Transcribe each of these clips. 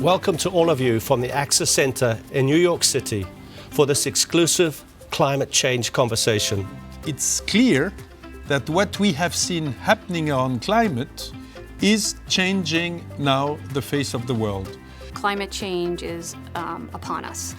Welcome to all of you from the AXA Center in New York City for this exclusive climate change conversation. It's clear that what we have seen happening on climate is changing now the face of the world. Climate change is upon us.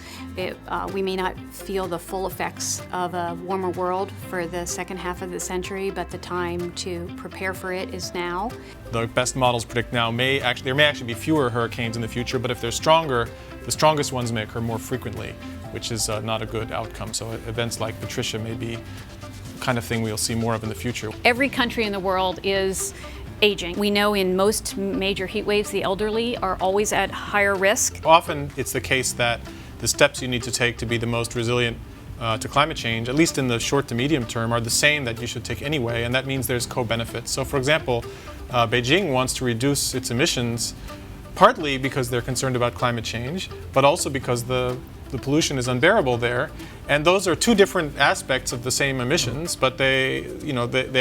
We may not feel the full effects of a warmer world for the second half of the century, but the time to prepare for it is now. The best models predict now there may actually be fewer hurricanes in the future, but if they're stronger, the strongest ones may occur more frequently, which is not a good outcome. So events like Patricia may be the kind of thing we'll see more of in the future. Every country in the world is aging. We know in most major heat waves, the elderly are always at higher risk. Often it's the case that the steps you need to take to be the most resilient to climate change, at least in the short to medium term, are the same that you should take anyway, and that means there's co-benefits. So for example, Beijing wants to reduce its emissions partly because they're concerned about climate change, but also because the pollution is unbearable there. And those are two different aspects of the same emissions, but they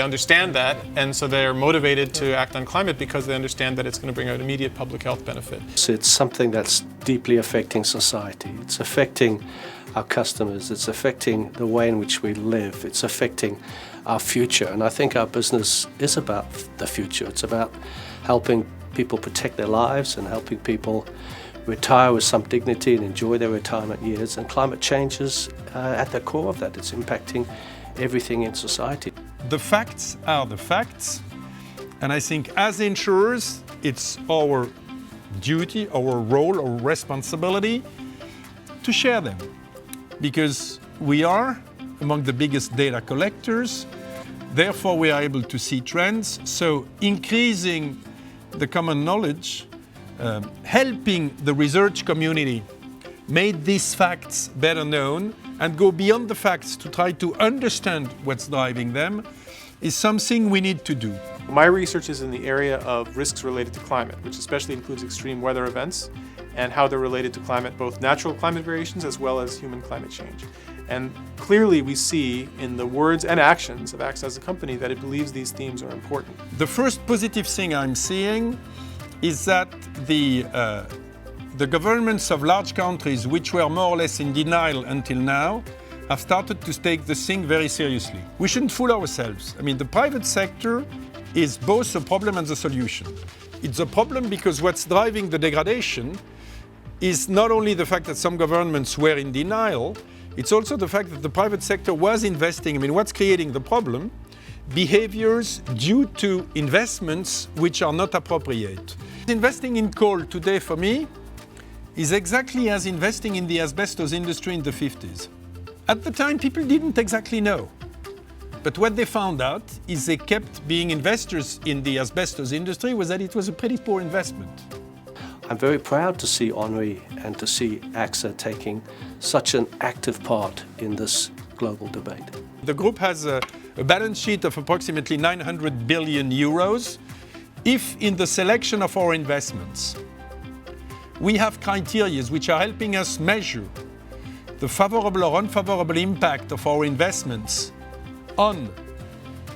understand that, and so they're motivated to act on climate because they understand that it's going to bring an immediate public health benefit. So it's something that's deeply affecting society. It's affecting our customers. It's affecting the way in which we live. It's affecting our future. And I think our business is about the future. It's about helping people protect their lives and helping people retire with some dignity and enjoy their retirement years. And climate change is at the core of that. It's impacting everything in society. The facts are the facts, and I think as insurers, it's our duty, our role, our responsibility to share them, because we are among the biggest data collectors. Therefore, we are able to see trends. So increasing the common knowledge, helping the research community make these facts better known and go beyond the facts to try to understand what's driving them is something we need to do. My research is in the area of risks related to climate, which especially includes extreme weather events and how they're related to climate, both natural climate variations as well as human climate change. And clearly we see in the words and actions of AXA as a company that it believes these themes are important. The first positive thing I'm seeing is that the governments of large countries, which were more or less in denial until now, have started to take this thing very seriously. We shouldn't fool ourselves. I mean, the private sector is both a problem and the solution. It's a problem because what's driving the degradation is not only the fact that some governments were in denial, it's also the fact that the private sector was investing. I mean, what's creating the problem? Behaviors due to investments which are not appropriate. Investing in coal today for me is exactly as investing in the asbestos industry in the 50s. At the time, people didn't exactly know. But what they found out is they kept being investors in the asbestos industry was that it was a pretty poor investment. I'm very proud to see Henri and to see AXA taking such an active part in this global debate. The group has a balance sheet of approximately 900 billion euros. If in the selection of our investments, we have criteria which are helping us measure the favorable or unfavorable impact of our investments on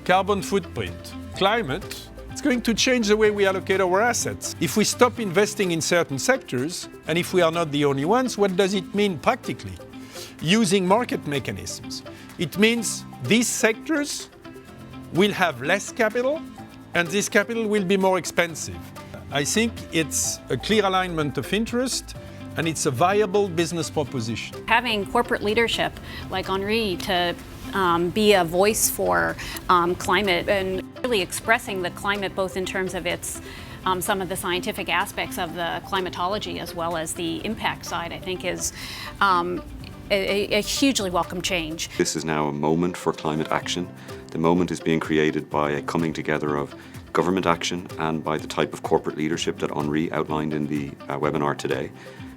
carbon footprint, climate, it's going to change the way we allocate our assets. If we stop investing in certain sectors, and if we are not the only ones, what does it mean practically? Using market mechanisms. It means these sectors will have less capital, and this capital will be more expensive. I think it's a clear alignment of interest, and it's a viable business proposition. Having corporate leadership like Henri to be a voice for climate and really expressing the climate both in terms of its some of the scientific aspects of the climatology as well as the impact side, I think is a hugely welcome change. This is now a moment for climate action. The moment is being created by a coming together of government action and by the type of corporate leadership that Henri outlined in the webinar today,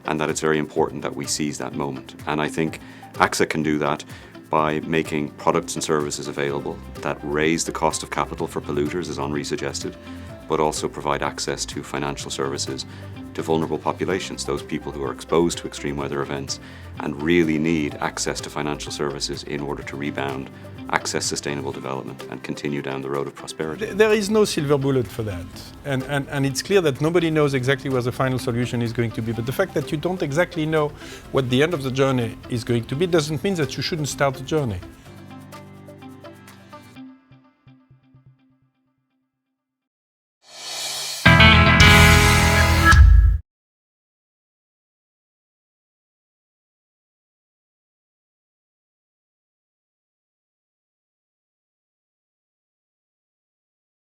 and that it's very important that we seize that moment. And I think AXA can do that by making products and services available that raise the cost of capital for polluters, as Henri suggested, but also provide access to financial services to vulnerable populations, those people who are exposed to extreme weather events and really need access to financial services in order to rebound, access sustainable development and continue down the road of prosperity. There is no silver bullet for that. And it's clear that nobody knows exactly where the final solution is going to be. But the fact that you don't exactly know what the end of the journey is going to be doesn't mean that you shouldn't start the journey.